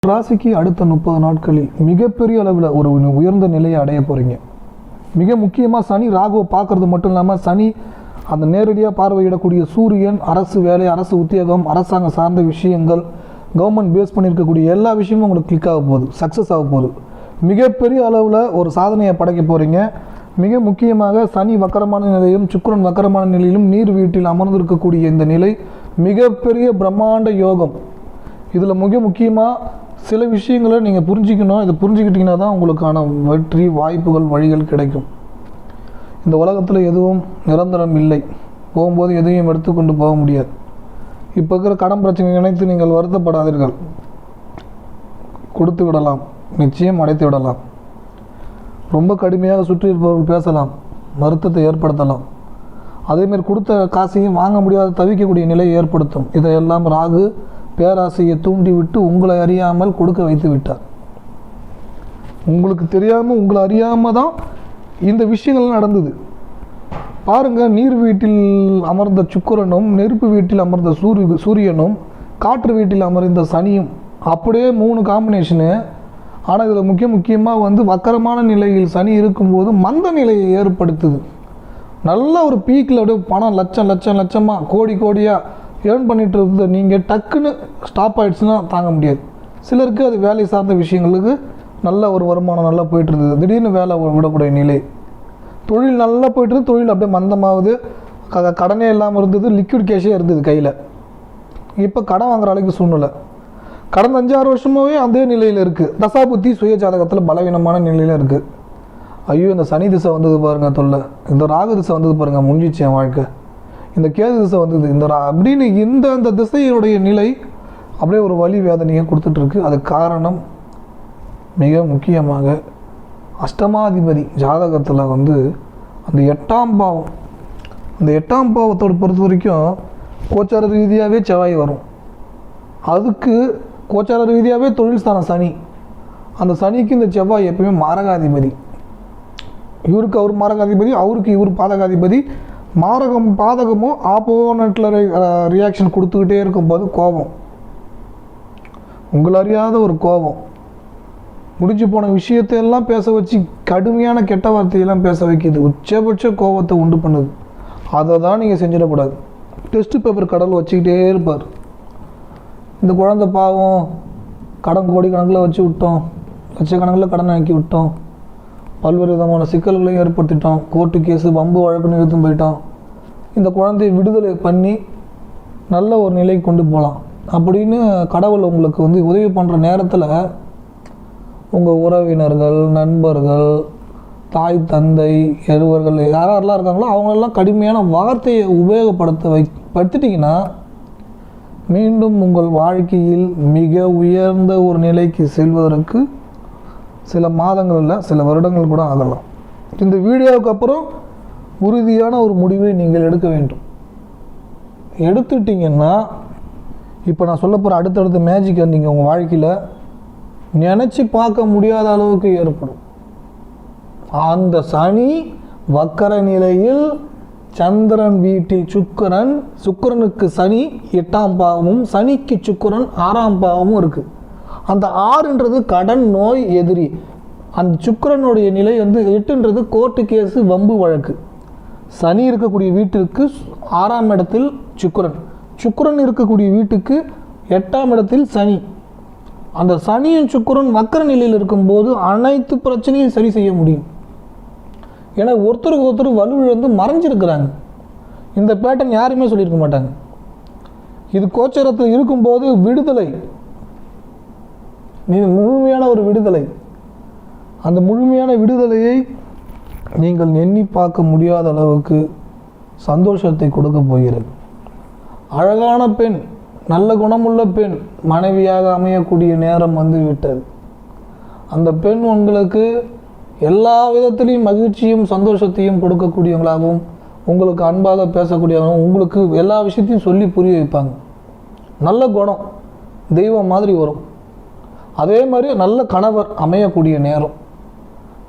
ராசிக்கு அடுத்த 30 நாட்களில் மிகப்பெரிய அளவில் ஒரு உயர்ந்த நிலையை அடைய போகிறீங்க. மிக முக்கியமாக சனி ராகுவை பார்க்கறது மட்டும் இல்லாமல் சனி அந்த நேரடியாக பார்வையிடக்கூடிய சூரியன் அரசு வேலை, அரசு உத்தியோகம், அரசாங்கம் சார்ந்த விஷயங்கள், கவர்மெண்ட் பேஸ் பண்ணியிருக்கக்கூடிய எல்லா விஷயமும் உங்களுக்கு கிளிக் ஆக போகுது, சக்ஸஸ் ஆக போகுது. மிகப்பெரிய அளவில் ஒரு சாதனையை படைக்க போகிறீங்க. மிக முக்கியமாக சனி வக்கரமான நிலையிலும் சுக்கிரன் வக்கரமான நிலையிலும் நீர் வீட்டில் அமர்ந்திருக்கக்கூடிய இந்த நிலை மிகப்பெரிய பிரம்மாண்ட யோகம். இதில் மிக முக்கியமாக சில விஷயங்களை நீங்கள் புரிஞ்சிக்கணும். இதை புரிஞ்சுக்கிட்டிங்கன்னா தான் உங்களுக்கான வெற்றி வாய்ப்புகள் வழிகள் கிடைக்கும். இந்த உலகத்தில் எதுவும் நிரந்தரம் இல்லை. போகும்போது எதையும் எடுத்துக்கொண்டு போக முடியாது. இப்போ இருக்கிற கடன் பிரச்சனை நினைத்து நீங்கள் வருத்தப்படாதீர்கள். கொடுத்து விடலாம், நிச்சயம் அடைத்து விடலாம். ரொம்ப கடுமையாக சுற்றி இருப்பவர்கள் பேசலாம், வருத்தத்தை ஏற்படுத்தலாம். அதேமாதிரி கொடுத்த காசையும் வாங்க முடியாத தவிக்கக்கூடிய நிலையை ஏற்படுத்தும். இதையெல்லாம் ராகு பேராசையை தூண்டிவிட்டு உங்களை அறியாமல் கொடுக்க வைத்து விட்டார். உங்களுக்கு தெரியாமல் உங்களை அறியாமல் தான் இந்த விஷயங்கள் நடந்தது. பாருங்கள், நீர் வீட்டில் அமர்ந்த சுக்கிரனும் நெருப்பு வீட்டில் அமர்ந்த சூரியனும் காற்று வீட்டில் அமர்ந்த சனியும் அப்படியே 3 காம்பினேஷனு. ஆனால் இதில் முக்கியமாக வக்கரமான நிலையில் சனி இருக்கும்போது மந்த நிலையை ஏற்படுத்துது. நல்ல ஒரு பீக்கில் அப்படியே பணம் லட்சமாக கோடியாக ஏர்ன் பண்ணிட்டு இருந்தது நீங்கள் டக்குன்னு ஸ்டாப் ஆகிடுச்சுன்னா தாங்க முடியாது. சிலருக்கு அது வேலை சார்ந்த விஷயங்களுக்கு நல்ல ஒரு வருமானம் நல்லா போயிட்டு இருந்தது, திடீர்னு வேலை விடக்கூடிய நிலை. தொழில் நல்லா போயிட்டு இருந்தது, தொழில் அப்படியே மந்தமாகுது. கடனே இல்லாமல் இருந்தது, லிக்விட் கேஷே இருந்தது கையில். இப்போ கடன் வாங்குற அளவுக்கு சூழ்நிலை. கடந்த 5-6 வருஷமாகவே அதே நிலையில் இருக்குது. தசாபுத்தி சுய ஜாதகத்தில் பலவீனமான நிலையில் இருக்குது. ஐயோ, இந்த சனி திசை வந்தது பாருங்கள் தொல்லை, இந்த ராகு திசை வந்தது பாருங்கள் முடிஞ்சிச்சு என் வாழ்க்கை, இந்த கேது திசை வந்தது இந்த அப்படின்னு அந்த திசையினுடைய நிலை அப்படியே ஒரு வலி வேதனையை கொடுத்துட்ருக்கு. அது காரணம் மிக முக்கியமாக அஷ்டமாதிபதி ஜாதகத்தில் அந்த 8ஆம் பாவம், அந்த 8ஆம் பாவத்தோடு பொறுத்த வரைக்கும் கோச்சார ரீதியாகவே செவ்வாய் வரும். அதுக்கு கோச்சார ரீதியாகவே தொழில் ஸ்தானம் சனி. அந்த சனிக்கு இந்த செவ்வாய் எப்பயுமே மாரகாதிபதி. இவருக்கு அவர் மாரகாதிபதி, அவருக்கு இவர் பாதகாதிபதி. பாதகமும் ஆப்போனட்டில் ரியாக்ஷன் கொடுத்துக்கிட்டே இருக்கும்போது கோபம், உங்களை அறியாத ஒரு கோபம், முடிஞ்சு போன விஷயத்தையெல்லாம் பேச வச்சு கடுமையான கெட்ட வார்த்தையெல்லாம் பேச வைக்கிது, உச்சபட்ச கோபத்தை உண்டு பண்ணுது. அதை தான் நீங்கள் செஞ்சிடக்கூடாது. டெஸ்ட் பேப்பர் கடல் வச்சுக்கிட்டே இருப்பார். இந்த குழந்தை பாவம், கடன் கோடி கணக்கில் வச்சு விட்டோம், லட்சக்கணக்கில் கடன் ஆக்கி விட்டோம், பல்வேறு விதமான சிக்கல்களையும் ஏற்படுத்திட்டோம், கோர்ட்டு கேஸு வம்பு வழக்குன்னு எடுத்து போயிட்டோம். இந்த குழந்தையை விடுதலை பண்ணி நல்ல ஒரு நிலைக்கு கொண்டு போகலாம் அப்படின்னு கடவுள் உங்களுக்கு உதவி பண்ணுற நேரத்தில் உங்கள் உறவினர்கள், நண்பர்கள், தாய் தந்தை, எழுவர்கள் யாரெல்லாம் இருக்காங்களோ அவங்களெல்லாம் கடுமையான வார்த்தையை படுத்திட்டிங்கன்னா மீண்டும் உங்கள் வாழ்க்கையில் மிக உயர்ந்த ஒரு நிலைக்கு செல்வதற்கு சில மாதங்களில் சில வருடங்கள் கூட ஆகலாம். இந்த வீடியோவுக்கு அப்புறம் உறுதியான ஒரு முடிவை நீங்கள் எடுக்க வேண்டும். எடுத்துட்டிங்கன்னா இப்போ நான் சொல்ல போகிற அடுத்தடுத்த மேஜிக்கை நீங்கள் உங்கள் வாழ்க்கையில் நினச்சி பார்க்க முடியாத அளவுக்கு ஏற்படும். அந்த சனி வக்கர நிலையில் சந்திரன் வீட்டில் சுக்கிரனுக்கு சனி 8ஆம் பாவமும் சனிக்கு சுக்கிரன் 6ஆம் பாவமும் இருக்குது. அந்த 6ன்றது கடன், நோய், எதிரி. அந்த சுக்கிரனுடைய நிலை 8ன்றது கோர்ட்டு கேஸு, வம்பு வழக்கு. சனி இருக்கக்கூடிய வீட்டிற்கு 6ஆம் இடத்தில் சுக்கிரன் இருக்கக்கூடிய வீட்டுக்கு 8ஆம் இடத்தில் சனி. அந்த சனியும் சுக்கிரன் வக்கர நிலையில் இருக்கும்போது அனைத்து பிரச்சனையும் சரி செய்ய முடியும். ஏன்னா ஒருத்தருக்கு ஒருத்தர் வலுவிழந்து மறைஞ்சிருக்கிறாங்க. இந்த பேட்டர்ன் யாருமே சொல்லியிருக்க மாட்டாங்க. இது கோச்சரத்தில் இருக்கும்போது விடுதலை, முழுமையான ஒரு விடுதலை. அந்த முழுமையான விடுதலையை நீங்கள் எண்ணி பார்க்க முடியாத அளவுக்கு சந்தோஷத்தை கொடுக்க போகிறது. அழகான பெண், நல்ல குணமுள்ள பெண் மனைவியாக அமையக்கூடிய நேரம் விட்டது. அந்த பெண் உங்களுக்கு எல்லா விதத்திலையும் மகிழ்ச்சியும் சந்தோஷத்தையும் கொடுக்கக்கூடியவங்களாகவும், உங்களுக்கு அன்பாக பேசக்கூடியவங்களும், உங்களுக்கு எல்லா விஷயத்தையும் சொல்லி புரிய வைப்பாங்க. நல்ல குணம், தெய்வம் மாதிரி வரும். அதே மாதிரி நல்ல கணவர் அமையக்கூடிய நேரம்,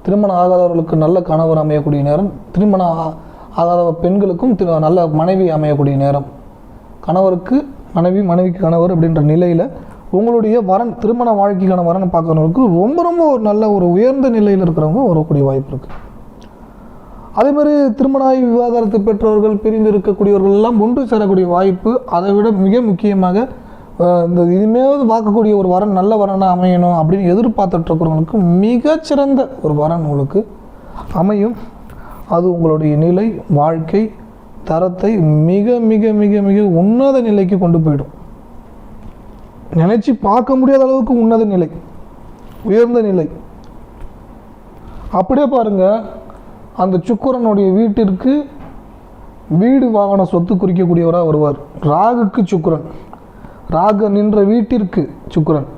திருமணம் ஆகாதவர்களுக்கு நல்ல கணவர் அமையக்கூடிய நேரம், திருமணம் ஆகாத பெண்களுக்கும் நல்ல மனைவி அமையக்கூடிய நேரம், கணவருக்கு மனைவி, மனைவிக்கு கணவர் அப்படின்ற நிலையில் உங்களுடைய வரன், திருமண வாழ்க்கைக்கான வரனை பார்க்குறவங்களுக்கு ரொம்ப ரொம்ப ஒரு நல்ல ஒரு உயர்ந்த நிலையில் இருக்கிறவங்க வரக்கூடிய வாய்ப்பு இருக்குது. அதேமாதிரி திருமணாகி விவாகரத்து பெற்றவர்கள், பிரிந்து இருக்கக்கூடியவர்கள் எல்லாம் ஒன்று சேரக்கூடிய வாய்ப்பு. அதை விட மிக முக்கியமாக இந்த இனிமேல் பார்க்கக்கூடிய ஒரு வரன் நல்ல வரனாக அமையணும் அப்படின்னு எதிர்பார்த்துட்டு இருக்கிறவங்களுக்கு மிகச்சிறந்த ஒரு வரன் உங்களுக்கு அமையும். அது உங்களுடைய நிலை, வாழ்க்கை தரத்தை மிக மிக மிக மிக உன்னத நிலைக்கு கொண்டு போயிடும். நினைச்சு பார்க்க முடியாத அளவுக்கு உன்னத நிலை, உயர்ந்த நிலை. அப்படியே பாருங்க, அந்த சுக்கிரனுடைய வீட்டிற்கு வீடு வாகன சொத்து குறிக்கக்கூடியவராக வருவார். ராகுக்கு சுக்கிரன், ராகு நின்ற வீட்டிற்கு சுக்கிரன்.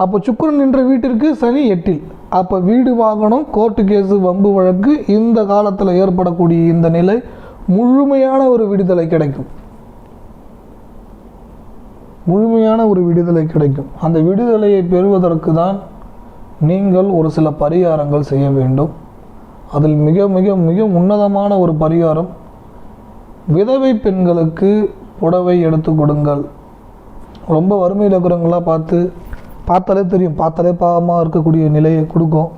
அப்போ சுக்கிரன் நின்ற வீட்டிற்கு சனி 8. அப்போ வீடு வாகனம், கோர்ட்டு கேஸு, வம்பு வழக்கு இந்த காலத்தில் ஏற்படக்கூடிய இந்த நிலை முழுமையான ஒரு விடுதலை கிடைக்கும். முழுமையான ஒரு விடுதலை கிடைக்கும். அந்த விடுதலையை பெறுவதற்கு தான் நீங்கள் ஒரு சில பரிகாரங்கள் செய்ய வேண்டும். அதில் மிக மிக மிக உன்னதமான ஒரு பரிகாரம், விதவை பெண்களுக்கு புடவை எடுத்து கொடுங்கள். ரொம்ப வறுமையில் இருக்கிறவங்களாம் பார்த்தாலே தெரியும், பார்த்தாலே பாவமாக இருக்கக்கூடிய நிலையை கொடுக்கும்.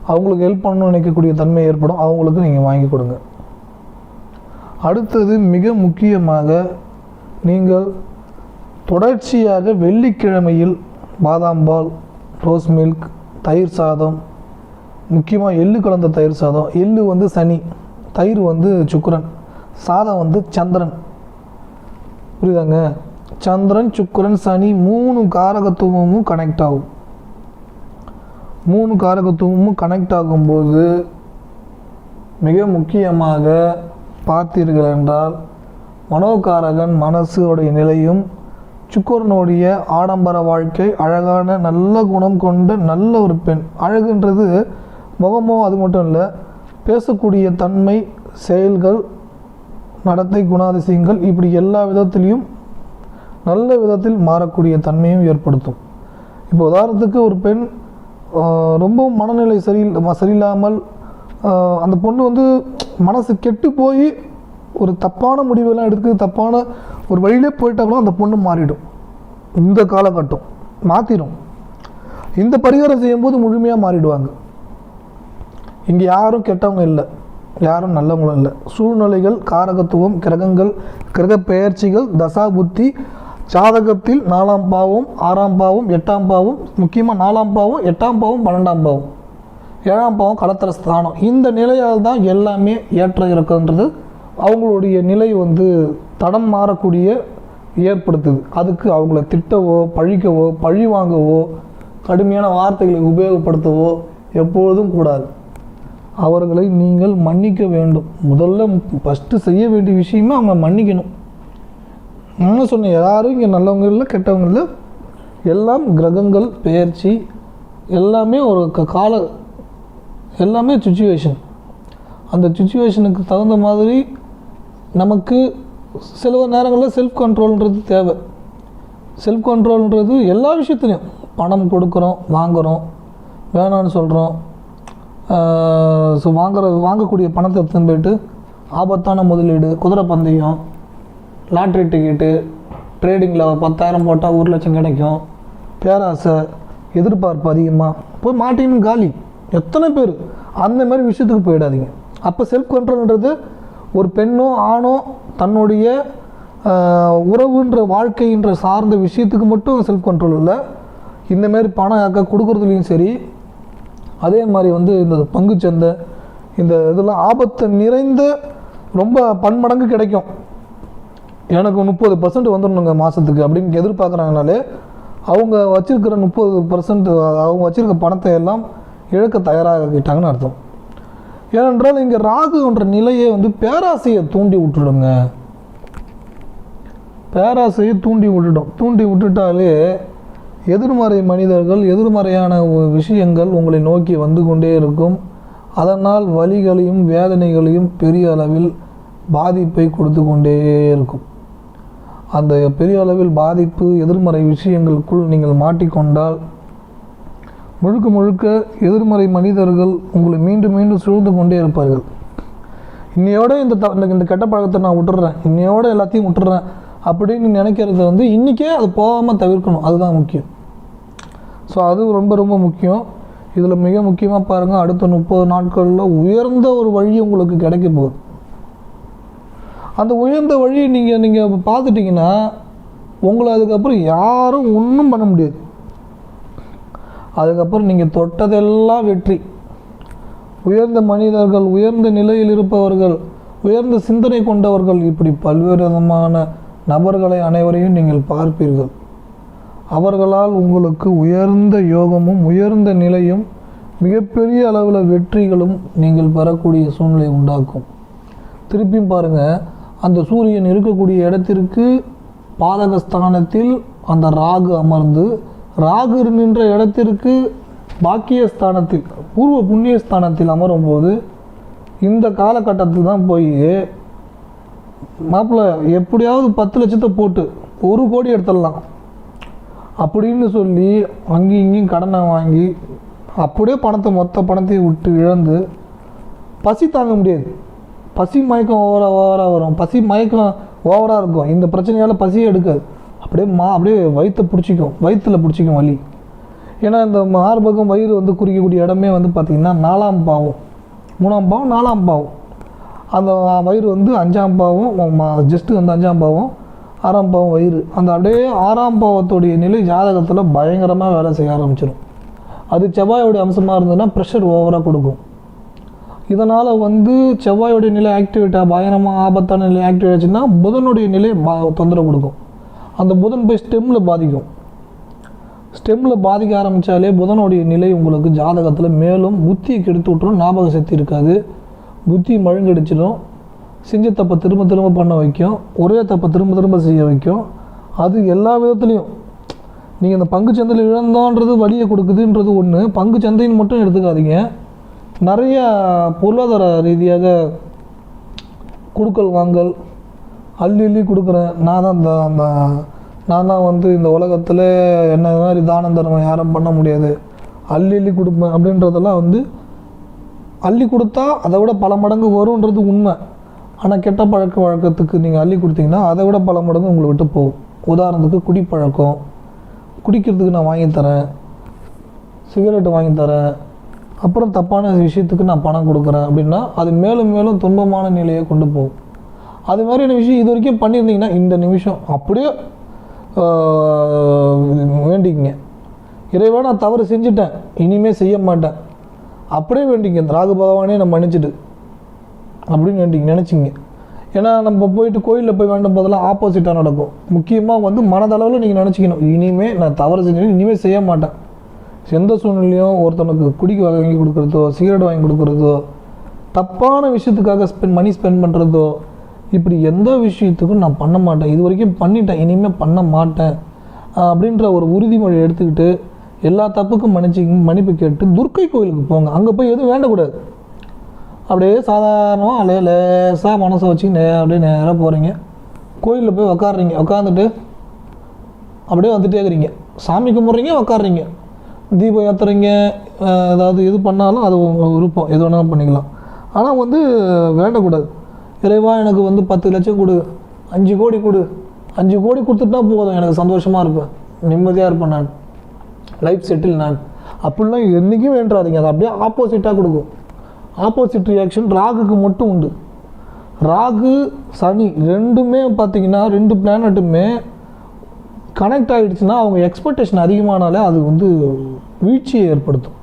அவங்களுக்கு ஹெல்ப் பண்ணணும்னு நினைக்கக்கூடிய தன்மை ஏற்படும். அவங்களுக்கு நீங்கள் வாங்கி கொடுங்க. அடுத்தது மிக முக்கியமாக, நீங்கள் தொடர்ச்சியாக வெள்ளிக்கிழமையில் பாதாம் பால், ரோஸ் மில்க், தயிர் சாதம், முக்கியமாக எள்ளு கலந்த தயிர் சாதம். எள்ளு வந்து சனி, தயிர் வந்து சுக்கிரன், சாதம் வந்து சந்திரன். புரியுதாங்க? சந்திரன், சுக்கிரன், சனி 3 காரகத்துவமும் கனெக்ட் ஆகும். 3 காரகத்துவமும் கனெக்ட் ஆகும்போது மிக முக்கியமாக பார்த்தீர்கள் என்றால், மனோகாரகன் மனசுடைய நிலையும், சுக்கிரனுடைய ஆடம்பர வாழ்க்கை, அழகான நல்ல குணம் கொண்ட நல்ல ஒரு பெண். அழகுன்றது முகமோ அது மட்டும் இல்லை, பேசக்கூடிய தன்மை, செயல்கள், நடத்தை, குணாதிசயங்கள், இப்படி எல்லா விதத்திலையும் நல்ல விதத்தில் மாறக்கூடிய தன்மையும் ஏற்படுத்தும். இப்போ உதாரணத்துக்கு ஒரு பெண் ரொம்பவும் மனநிலை சரியில்லாமல் அந்த பொண்ணு வந்து மனசு கெட்டு போய் ஒரு தப்பான முடிவெல்லாம் எடுத்து தப்பான ஒரு வழியிலே போயிட்டாலும் அந்த பொண்ணு மாறிடும். இந்த காலகட்டம் மாற்றிடும். இந்த பரிகாரம் செய்யும்போது முழுமையாக மாறிடுவாங்க. இங்கே யாரும் கெட்டவங்க இல்லை, யாரும் நல்லவங்களும் இல்லை. சூழ்நிலைகள், காரகத்துவம், கிரகங்கள், கிரக பெயர்ச்சிகள், தசா புத்தி, ஜாதகத்தில் 4ஆம் பாவம், 6ஆம் பாவம், 8ஆம் பாவம், முக்கியமாக 4ஆம் பாவம், 8ஆம் பாவம், 12ஆம் பாவம், 7ஆம் பாவம் கடத்திர ஸ்தானம். இந்த நிலையால் தான் எல்லாமே ஏற்ற இருக்குன்றது அவங்களுடைய நிலை வந்து தடம் மாறக்கூடிய ஏற்படுத்துது. அதுக்கு அவங்கள திட்டவோ, பழிக்கவோ, பழி வாங்கவோ, கடுமையான வார்த்தைகளை உபயோகப்படுத்தவோ எப்பொழுதும் கூடாது. அவர்களை நீங்கள் மன்னிக்க வேண்டும். முதல்ல ஃபஸ்ட்டு செய்ய வேண்டிய விஷயமே அவங்க மன்னிக்கணும். நான் சொன்னேன், யாரும் இங்கே நல்லவங்க இல்லை, கெட்டவங்க இல்லை, எல்லாம் கிரகங்கள் பெயர்ச்சி, எல்லாமே ஒரு எல்லாமே சுச்சுவேஷன். அந்த சுச்சுவேஷனுக்கு தகுந்த மாதிரி நமக்கு சில நேரங்களில் செல்ஃப் கண்ட்ரோல்ன்றது தேவை. செல்ஃப் கண்ட்ரோல்ன்றது எல்லா விஷயத்துலையும், பணம் கொடுக்குறோம், வாங்குகிறோம், வேணான்னு சொல்கிறோம். ஸோ வாங்கக்கூடிய பணத்தை எடுத்துன்னு போயிட்டு ஆபத்தான முதலீடு, குதிரை பந்தயம், லாட்ரி டிக்கெட்டு, ட்ரேடிங்கில் 10,000 போட்டால் 1 லட்சம் கிடைக்கும், பேராசை, எதிர்பார்ப்பு அதிகமாக போய் மாட்டின்னு காலி. எத்தனை பேர் அந்த மாதிரி விஷயத்துக்கு போயிடாதீங்க. அப்போ செல்ஃப் கண்ட்ரோல்ன்றது ஒரு பெண்ணோ ஆணோ தன்னுடைய உறவுன்ற வாழ்க்கைன்ற சார்ந்த விஷயத்துக்கு மட்டும் செல்ஃப் கண்ட்ரோல் இல்லை. இந்தமாரி பணம் கொடுக்குறதுலையும் சரி, அதே மாதிரி வந்து இந்த பங்குச்சந்தை, இந்த இதெல்லாம் ஆபத்தை நிறைந்த ரொம்ப பன்மடங்கு கிடைக்கும். எனக்கு 30% வந்துடணுங்க மாதத்துக்கு அப்படின்னு எதிர்பார்க்குறாங்கனாலே அவங்க வச்சுருக்கிற 30%, அவங்க வச்சுருக்க பணத்தை எல்லாம் இழக்க தயாராகிட்டாங்கன்னு அர்த்தம். ஏனென்றால் இங்கே ராகுன்ற நிலையை வந்து பேராசையை தூண்டி விட்டுடுங்க. பேராசையை தூண்டி விட்டுட்டாலே எதிர்மறை மனிதர்கள், எதிர்மறையான விஷயங்கள் உங்களை நோக்கி வந்து கொண்டே இருக்கும். அதனால் வலிகளையும் வேதனைகளையும் பெரிய அளவில் பாதிப்பை கொடுத்து கொண்டே இருக்கும். அந்த பெரிய அளவில் பாதிப்பு, எதிர்மறை விஷயங்களுக்குள் நீங்கள் மாட்டிக்கொண்டால் முழுக்க முழுக்க எதிர்மறை மனிதர்கள் உங்களை மீண்டும் மீண்டும் சூழ்ந்து கொண்டே இருப்பார்கள். இன்னையோட இந்த கெட்ட பழக்கத்தை நான் விட்டுறேன், இன்னையோட எல்லாத்தையும் விட்டுறேன் அப்படின்னு நினைக்கிறத வந்து இன்றைக்கே அது போகாமல் தவிர்க்கணும், அதுதான் முக்கியம். ஸோ அது ரொம்ப ரொம்ப முக்கியம். இதில் மிக முக்கியமாக பாருங்கள், அடுத்த 30 நாட்களில் உயர்ந்த ஒரு வழி உங்களுக்கு கிடைக்க போகுது. அந்த உயர்ந்த வழியை நீங்கள் பார்த்துட்டிங்கன்னா உங்களை அதுக்கப்புறம் யாரும் ஒன்றும் பண்ண முடியாது. அதுக்கப்புறம் நீங்கள் தொட்டதெல்லாம் வெற்றி. உயர்ந்த மனிதர்கள், உயர்ந்த நிலையில் இருப்பவர்கள், உயர்ந்த சிந்தனை கொண்டவர்கள், இப்படி பல்வேறு விதமான நபர்களை அனைவரையும் நீங்கள் பார்ப்பீர்கள். அவர்களால் உங்களுக்கு உயர்ந்த யோகமும் உயர்ந்த நிலையும் மிகப்பெரிய அளவில் வெற்றிகளும் நீங்கள் பெறக்கூடிய சூழ்நிலை உண்டாக்கும். திருப்பியும் பாருங்கள், அந்த சூரியன் இருக்கக்கூடிய இடத்திற்கு பாதகஸ்தானத்தில் அந்த ராகு அமர்ந்து, ராகு நின்ற இடத்திற்கு பாக்கியஸ்தானத்தில் பூர்வ புண்ணியஸ்தானத்தில் அமரும்போது இந்த காலகட்டத்தில் தான் போய் மாப்பிள்ளை எப்படியாவது 10 லட்சத்தை போட்டு 1 கோடி எடுத்துடலாம் அப்படின்னு சொல்லி அங்கேயும் இங்கேயும் கடனை வாங்கி அப்படியே மொத்த பணத்தையும் விட்டு இழந்து பசி தாங்க முடியாது. பசி மயக்கம் ஓவராக வரும். பசி மயக்கம் ஓவராக இருக்கும். இந்த பிரச்சனையால் பசியே எடுக்காது. அப்படியே வயிற்றில் பிடிச்சிக்கும் வலி. ஏன்னா இந்த மார்பகம் வயிறு வந்து குறிக்கக்கூடிய இடமே வந்து பார்த்திங்கன்னா 4ஆம் பாவம், 3ஆம் பாவம், 4ஆம் பாவம். அந்த வயிறு வந்து 5ஆம் பாவம், ஜஸ்ட்டு வந்து 5ஆம் பாவம், 6ஆம் பாவம் வயிறு. அந்த அப்படியே 6ஆம் பாவத்துடைய நிலை ஜாதகத்தில் பயங்கரமாக வேலை செய்ய ஆரம்பிச்சிடும். அது செவ்வாயோடைய அம்சமாக இருந்ததுன்னா ப்ரெஷர் ஓவராக கொடுக்கும். இதனால் வந்து செவ்வாயோடைய நிலை ஆக்டிவேட்டாக பயங்கரமாக ஆபத்தான நிலை ஆக்டிவேட் ஆச்சுன்னா புதனுடைய நிலை தொந்தரவு கொடுக்கும். அந்த புதன் போய் ஸ்டெம்மில் பாதிக்கும். ஸ்டெம்மில் பாதிக்க ஆரம்பித்தாலே புதனுடைய நிலை உங்களுக்கு ஜாதகத்தில் மேலும் புத்தியை கெடுத்து விட்டுரும். ஞாபக சக்தி இருக்காது, புத்தி மழுங்கடிச்சிடும், செஞ்ச தப்பை திரும்ப திரும்ப பண்ண வைக்கும், ஒரே தப்பை திரும்ப திரும்ப செய்ய வைக்கும். அது எல்லா விதத்துலேயும் நீங்கள் இந்த பங்கு சந்தையில் இழந்தோன்றது வழியை கொடுக்குதுன்றது ஒன்று. பங்கு சந்தைன்னு மட்டும் எடுத்துக்காதீங்க. நிறைய பொருளாதார ரீதியாக கொடுக்கல் வாங்கல் அள்ளி கொடுக்குறேன் நான் தான் வந்து இந்த உலகத்தில் என்ன மாதிரி தானம் தர்மம் யாரும் பண்ண முடியாது, அள்ளி கொடுப்பேன் அப்படின்றதெல்லாம் வந்து அள்ளி கொடுத்தா அதை விட பல மடங்கு வரும்ன்றது உண்மை. ஆனால் கெட்ட பழக்க வழக்கத்துக்கு நீங்கள் அள்ளி கொடுத்தீங்கன்னா அதை விட பல மடங்கு உங்களை விட்டு போகும். உதாரணத்துக்கு குடிப்பழக்கம், குடிக்கிறதுக்கு நான் வாங்கித்தரேன், சிகரெட்டு வாங்கித்தரேன், அப்புறம் தப்பான விஷயத்துக்கு நான் பணம் கொடுக்குறேன் அப்படின்னா அது மேலும் மேலும் துன்பமான நிலையை கொண்டு போகும். அது மாதிரியான விஷயம் இது வரைக்கும் பண்ணியிருந்தீங்கன்னா இந்த நிமிஷம் அப்படியே வேண்டிக்கிங்க, இறைவா நான் தவறு செஞ்சுட்டேன், இனிமேல் செய்ய மாட்டேன், அப்படியே வேண்டிங்க, இந்த ராகு பகவானே நான் மன்னிச்சிடு அப்படின்னு நினச்சிங்க. ஏன்னா நம்ம போயிட்டு கோயிலில் போய் வேண்டும் போதெல்லாம் ஆப்போசிட்டாக நடக்கும். முக்கியமாக வந்து மனதளவில் நீங்கள் நினச்சிக்கணும், இனிமேல் நான் தவறு செஞ்சேன், இனிமேல் செய்ய மாட்டேன். எந்த சூழ்நிலையும் ஒருத்தனுக்கு குடிக்க வாங்கி கொடுக்குறதோ, சிகரெட் வாங்கி கொடுக்குறதோ, தப்பான விஷயத்துக்காக மணி ஸ்பெண்ட் பண்ணுறதோ, இப்படி எந்த விஷயத்துக்கும் நான் பண்ண மாட்டேன், இது வரைக்கும் பண்ணிட்டேன், இனிமேல் பண்ண மாட்டேன் அப்படின்ற ஒரு உறுதிமொழி எடுத்துக்கிட்டு எல்லா தப்புக்கும் மன்னிப்பு கேட்டு துர்க்கை கோயிலுக்கு போங்க. அங்கே போய் எதுவும் வேண்டக்கூடாது. அப்படியே சாதாரணமாக லேசாக மனசை வச்சு அப்படியே நேராக போகிறீங்க, கோயிலில் போய் உக்காந்துட்டு அப்படியே வந்துட்டே இருக்கிறீங்க, சாமி கும்பிட்றீங்க, உக்காடுறீங்க, தீபம் ஏற்றுறீங்க, ஏதாவது இது பண்ணாலும் அது விருப்பம், எது வேணாலும் பண்ணிக்கலாம். ஆனால் வந்து வேண்டக்கூடாது, இறைவா எனக்கு வந்து 10 லட்சம் கொடு, 5 கோடி கொடு, 5 கோடி கொடுத்துட்டா போதும், எனக்கு சந்தோஷமாக இருப்பேன், நிம்மதியாக இருப்பேன், நான் லைஃப் செட்டில் நான் அப்படிலாம் என்றைக்கும் வேண்டாதீங்க. அது அப்படியே ஆப்போசிட்டாக கொடுக்கும். ஆப்போசிட் ரியாக்ஷன் ராகுக்கு மட்டும் உண்டு. ராகு சனி ரெண்டுமே பார்த்திங்கன்னா 2 பிளானட்டுமே கனெக்ட் ஆகிடுச்சுன்னா அவங்க எக்ஸ்பெக்டேஷன் அதிகமானாலே அது வந்து வீழ்ச்சியை ஏற்படுத்தும்.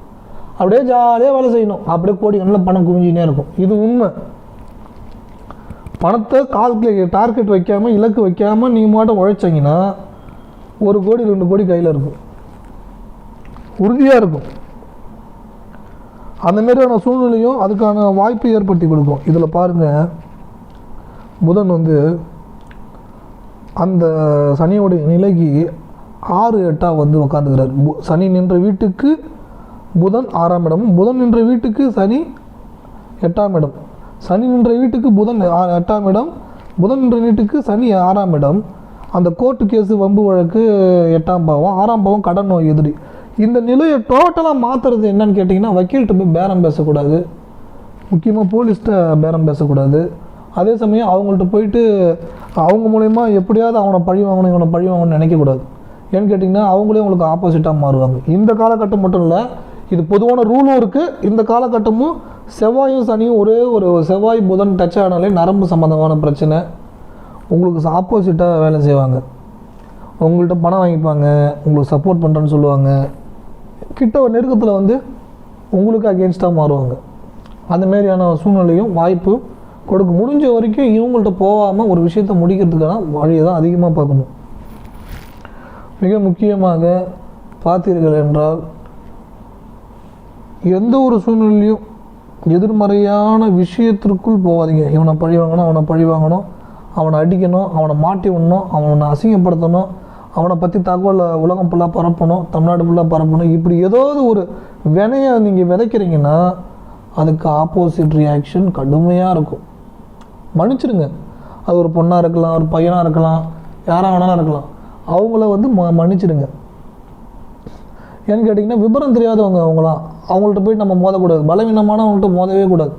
அப்படியே ஜாலியாக வேலை செய்யணும், அப்படியே கோடிக்கணக்கில் பணம் குவிஞ்சினே இருக்கும். இது உண்மை. பணத்தை டார்கெட் வைக்காமல், இலக்கு வைக்காமல் நீங்கள் மட்டும் உழைச்சிங்கன்னா 1 கோடி 2 கோடி கையில் இருக்கும், உறுதியாக இருக்கும். அந்த மாதிரியான சூழ்நிலையும் அதுக்கான வாய்ப்பை ஏற்படுத்தி கொடுக்கும். இதில் பாருங்கள், புதன் வந்து அந்த சனியோடைய நிலைக்கு 6-8 வந்து உட்காந்துக்கிறார். சனி நின்ற வீட்டுக்கு புதன் 6ஆம் இடம், புதன் நின்ற வீட்டுக்கு சனி 8ஆம் இடம், சனி நின்ற வீட்டுக்கு புதன் 8ஆம் இடம், புதன் நின்ற வீட்டுக்கு சனி 6ஆம் இடம். அந்த கோர்ட்டு கேஸு வம்பு வழக்கு 8ஆம் பாவம், 6ஆம் பாவம் கடன் நோய் எதிரி. இந்த நிலையை டோட்டலாக மாற்றுறது என்னன்னு கேட்டிங்கன்னா, வக்கீல்கிட்ட போய் பேரம் பேசக்கூடாது, முக்கியமாக போலீஸ்கிட்ட பேரம் பேசக்கூடாது, அதே சமயம் அவங்கள்ட்ட போயிட்டு அவங்க மூலயமா எப்படியாவது அவனை பழி வாங்கணும் இவனை பழி வாங்கணும்னு நினைக்கக்கூடாது. ஏன்னு கேட்டிங்கன்னா அவங்களே உங்களுக்கு ஆப்போசிட்டாக மாறுவாங்க. இந்த காலகட்டம் மட்டும் இல்லை, இது பொதுவான ரூலும் இருக்குது. இந்த காலகட்டமும் செவ்வாயும் சனியும் ஒரே ஒரு செவ்வாய் புதன் டச் ஆனாலே நரம்பு சம்மந்தமான பிரச்சனை உங்களுக்கு ஆப்போசிட்டாக வேலை செய்வாங்க. உங்கள்கிட்ட பணம் வாங்கிப்பாங்க, உங்களுக்கு சப்போர்ட் பண்ணுறேன்னு சொல்லுவாங்க, கிட்ட நெருக்கத்தில் வந்து உங்களுக்கு அகெயின்ஸ்டாக மாறுவாங்க. அந்த மாதிரியான சூழ்நிலையும் வாய்ப்பு கொடுக்க முடிஞ்ச வரைக்கும் இவங்கள்ட்ட போகாமல் ஒரு விஷயத்தை முடிக்கிறதுக்கான வழியை தான் அதிகமாக பார்க்கணும். மிக முக்கியமாக பார்த்தீர்கள் என்றால் எந்த ஒரு சூழ்நிலையும் எதிர்மறையான விஷயத்திற்குள் போகாதீங்க. இவனை பழி வாங்கணும், அவனை பழி வாங்கணும், அவனை அடிக்கணும், அவனை மாட்டி விடணும், அவனை அசிங்கப்படுத்தணும், அவனை பற்றி தகவலை உலகம் ஃபுல்லாக பரப்பணும், தமிழ்நாடு ஃபுல்லாக பரப்பணும், இப்படி ஏதாவது ஒரு வினையை நீங்கள் விதைக்கிறீங்கன்னா அதுக்கு ஆப்போசிட் ரியாக்ஷன் கடுமையாக இருக்கும். மன்னிச்சிடுங்க. அது ஒரு பொண்ணாக இருக்கலாம், ஒரு பையனாக இருக்கலாம், யாராக வேணாலும் இருக்கலாம். அவங்கள வந்து மன்னிச்சிடுங்க. ஏன்னு கேட்டிங்கன்னா விபரம் தெரியாதவங்க அவங்களாம். அவங்கள்ட்ட போய்ட்டு நம்ம மோதக்கூடாது. பலவீனமானவங்கள்ட்ட மோதவே கூடாது.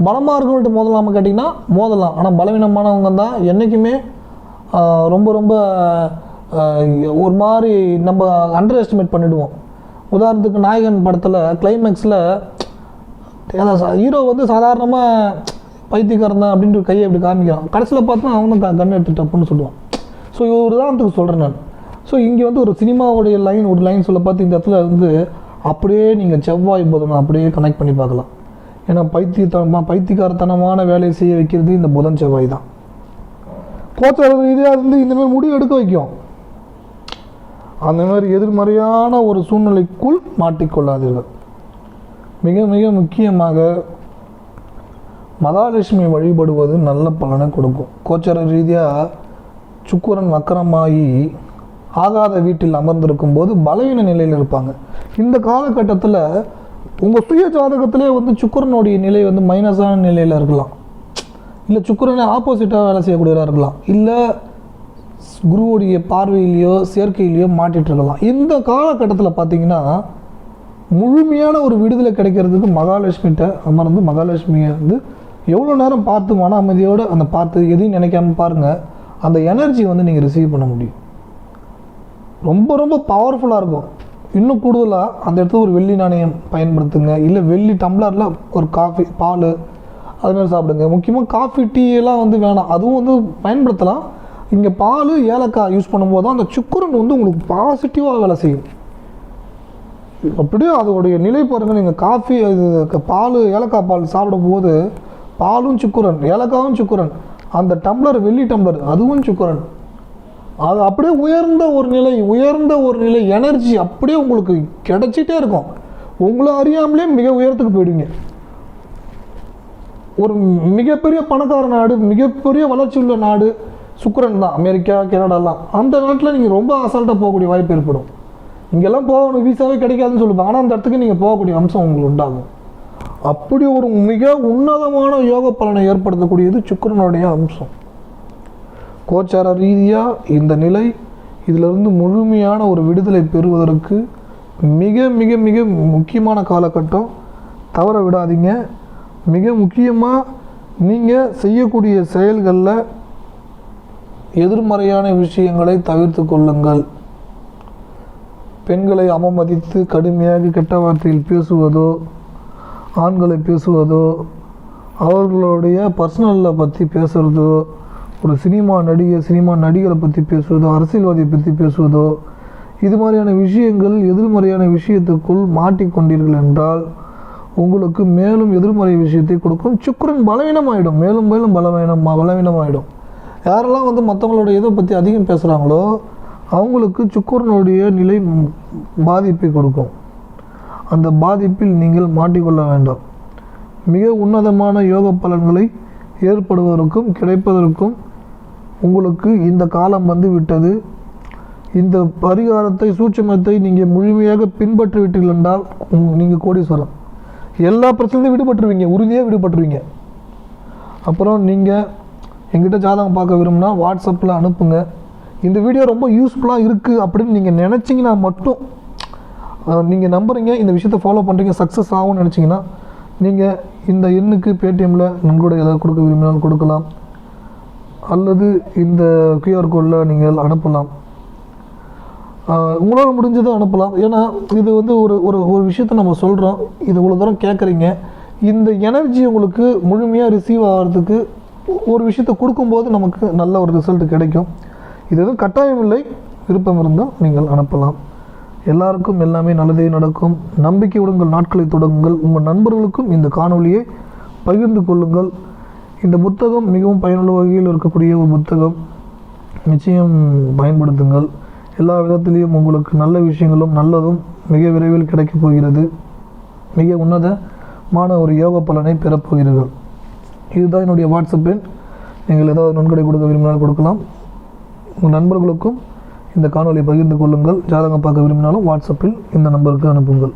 பலமாக இருக்கவங்கள்ட்ட மோதலாமல் கேட்டிங்கன்னா மோதலாம். ஆனால் பலவீனமானவங்க தான் என்றைக்குமே ரொம்ப ரொம்ப ஒரு மாதிரி நம்ம அண்டர் எஸ்டிமேட் பண்ணிவிடுவோம். உதாரணத்துக்கு நாயகன் படத்தில் கிளைமேக்ஸில் ஹீரோ வந்து சாதாரணமாக பைத்தியக்காரன் தான் அப்படின்ட்டு கையை இப்படி காமிக்கிறான். கடைசியில் பார்த்தா அவங்க தான் கண் எடுத்துட்டு அப்படின்னு சொல்லுவான். ஸோ ஒரு உதாரணத்துக்கு சொல்கிறேன் நான். ஸோ இங்கே வந்து ஒரு சினிமாவுடைய ஒரு லைன் சொல்ல பார்த்து இந்த இடத்துல வந்து அப்படியே நீங்கள் செவ்வாய் புதன் அப்படியே கனெக்ட் பண்ணி பார்க்கலாம். ஏன்னா பைத்தியக்காரத்தனமான வேலையை செய்ய வைக்கிறது இந்த புதன் செவ்வாய் தான். கோச்சார ரீதியாக இருந்து இந்தமாதிரி முடிவு எடுக்க வைக்கும். அந்த மாதிரி எதிர்மறையான ஒரு சூழ்நிலைக்குள் மாட்டிக்கொள்ளாதீர்கள். மிக மிக முக்கியமாக மகாலட்சுமி வழிபடுவது நல்ல பலனை கொடுக்கும். கோச்சார ரீதியாக சுக்கிரன் வக்கரமாகி ஆகாத வீட்டில் அமர்ந்திருக்கும் போது பலவீன நிலையில் இருப்பாங்க. இந்த காலகட்டத்தில் உங்கள் சுய ஜாதகத்திலே வந்து சுக்கிரனுடைய நிலை வந்து மைனஸான நிலையில் இருக்கலாம், இல்லை சுக்கிரனை ஆப்போசிட்டாக வேலை செய்யக்கூடியதாக இருக்கலாம், இல்லை குருவுடைய பார்வையிலையோ சேர்க்கையிலையோ மாட்டிகிட்டு இருக்கலாம். இந்த காலகட்டத்தில் பார்த்திங்கன்னா முழுமையான ஒரு விடுதலை கிடைக்கிறதுக்கு மகாலட்சுமிகிட்ட அமர்ந்து மகாலட்சுமியை வந்து எவ்வளோ நேரம் பார்த்து மன அமைதியோடு அந்த பார்த்து எதையும் நினைக்காம பாருங்கள், அந்த எனர்ஜி வந்து நீங்கள் ரிசீவ் பண்ண முடியும். ரொம்ப ரொம்ப பவர்ஃபுல்லாக இருக்கும். இன்னும் கூடுதலாக அந்த இடத்துல ஒரு வெள்ளி நாணயம் பயன்படுத்துங்க, இல்லை வெள்ளி டம்ளரில் ஒரு காஃபி பால் அது மாதிரி சாப்பிடுங்க. முக்கியமாக காஃபி டீ எல்லாம் வந்து வேணாம், அதுவும் வந்து பயன்படுத்தலாம். இங்கே பால் ஏலக்காய் யூஸ் பண்ணும்போது தான் அந்த சுக்கிரன் வந்து உங்களுக்கு பாசிட்டிவாக வேலை செய்யும். அப்படியே அதோடைய நிலை பாருங்கள். நீங்கள் காஃபி இது பால் ஏலக்காய் பால் சாப்பிடும் போது பாலும் சுக்கிரன், ஏலக்காவும் சுக்கிரன், அந்த டம்ளர் வெள்ளி டம்ளர் அதுவும் சுக்கிரன். அது அப்படியே உயர்ந்த ஒரு நிலை எனர்ஜி அப்படியே உங்களுக்கு கிடைச்சிட்டே இருக்கும். உங்களை அறியாமலே மிக உயரத்துக்கு போயிடுங்க. ஒரு மிகப்பெரிய பணக்கார நாடு, மிகப்பெரிய வளர்ச்சி உள்ள நாடு சுக்கிரன் தான், அமெரிக்கா கனடாலாம். அந்த நாட்டில் நீங்கள் ரொம்ப அசால்ட்டாக போகக்கூடிய வாய்ப்பு ஏற்படும். இங்கெல்லாம் போகணும் வீசாவே கிடைக்காதுன்னு சொல்லுவாங்க, ஆனால் அந்த இடத்துக்கு நீங்கள் போகக்கூடிய அம்சம் உங்களுக்கு உண்டாகும். அப்படி ஒரு மிக உன்னதமான யோக பலனை ஏற்படுத்தக்கூடியது சுக்கிரனுடைய அம்சம். கோச்சார ரீதியாக இந்த நிலை இதிலிருந்து முழுமையான ஒரு விடுதலை பெறுவதற்கு மிக மிக மிக முக்கியமான காலகட்டம். தவற விடாதீங்க. மிக முக்கியமாக நீங்கள் செய்யக்கூடிய செயல்களில் எதிர்மறையான விஷயங்களை தவிர்த்து கொள்ளுங்கள். பெண்களை அவமதித்து கடுமையாக கெட்ட வார்த்தையில் பேசுவதோ, ஆண்களை பேசுவதோ, அவர்களுடைய பர்சனலில் பற்றி பேசுகிறதோ, ஒரு சினிமா நடிகரை பற்றி பேசுவதோ, அரசியல்வாதியை பற்றி பேசுவதோ, இது மாதிரியான விஷயங்கள் எதிர்மறையான விஷயத்துக்குள் மாட்டிக்கொண்டீர்கள் என்றால் உங்களுக்கு மேலும் எதிர்மறை விஷயத்தை கொடுக்கும். சுக்கிரன் பலவீனமாயிடும், மேலும் மேலும் பலவீனமாயிடும். யாரெல்லாம் வந்து மற்றவங்களோட இதை பற்றி அதிகம் பேசுகிறாங்களோ அவங்களுக்கு சுக்கிரனுடைய நிலை பாதிப்பை கொடுக்கும். அந்த பாதிப்பில் நீங்கள் மாட்டிக்கொள்ள வேண்டாம். மிக உன்னதமான யோக பலன்களை ஏற்படுவதற்கும் கிடைப்பதற்கும் உங்களுக்கு இந்த காலம் வந்து விட்டது. இந்த பரிகாரத்தை சூட்சுமத்தை நீங்கள் முழுமையாக பின்பற்றி விட்டீர்கள் என்றால் நீங்கள் கோடீஸ்வரன். எல்லா பிரச்சனையும் விடுபட்டுருவீங்க, உறுதியாக விடுபட்டுருவீங்க. அப்புறம் நீங்கள் எங்கிட்ட ஜாதகம் பார்க்க விரும்பினா வாட்ஸ்அப்பில் அனுப்புங்க. இந்த வீடியோ ரொம்ப யூஸ்ஃபுல்லாக இருக்குது அப்படின்னு நீங்கள் நினச்சிங்கன்னா மட்டும், நீங்கள் நம்புறீங்க, இந்த விஷயத்தை ஃபாலோ பண்ணுறீங்க, சக்ஸஸ் ஆகும்னு நினச்சிங்கன்னா நீங்கள் இந்த எண்ணுக்கு பேடிஎம்மில் நன்கொடை ஏதாவது கொடுக்க விரும்பினால் கொடுக்கலாம், அல்லது இந்த கியூஆர் கோடில் நீங்கள் அனுப்பலாம். உங்களால் முடிஞ்சதை அனுப்பலாம். ஏன்னா இது வந்து ஒரு ஒரு ஒரு விஷயத்தை நம்ம சொல்கிறோம், இது இவ்வளோ தூரம் கேட்குறீங்க, இந்த எனர்ஜி உங்களுக்கு முழுமையாக ரிசீவ் ஆகிறதுக்கு ஒரு விஷயத்தை கொடுக்கும்போது நமக்கு நல்ல ஒரு ரிசல்ட் கிடைக்கும். இது எதுவும் கட்டாயம் இல்லை, விருப்பம் இருந்தால் நீங்கள் அனுப்பலாம். எல்லாருக்கும் எல்லாமே நல்லதே நடக்கும். நம்பிக்கையுடன் உங்கள் நாட்களை தொடங்குங்கள். உங்கள் நண்பர்களுக்கும் இந்த காணொலியை பகிர்ந்து கொள்ளுங்கள். இந்த புத்தகம் மிகவும் பயனுள்ள வகையில் இருக்கக்கூடிய ஒரு புத்தகம், நிச்சயம் பயன்படுத்துங்கள். எல்லா விதத்திலையும் உங்களுக்கு நல்ல விஷயங்களும் நல்லதும் மிக விரைவில் கிடைக்கப் போகிறது. மிக உன்னதமான ஒரு யோக பலனை பெறப்போகிறீர்கள். இதுதான் என்னுடைய வாட்ஸ்அப் எண். நீங்கள் ஏதாவது நன்கொடை கொடுக்க விரும்பினால் கொடுக்கலாம். உங்கள் நண்பர்களுக்கும் இந்த காணொலியை பகிர்ந்து கொள்ளுங்கள். ஜாதகம் பார்க்க விரும்பினாலும் வாட்ஸ்அப்பில் இந்த நம்பருக்கு அனுப்புங்கள்.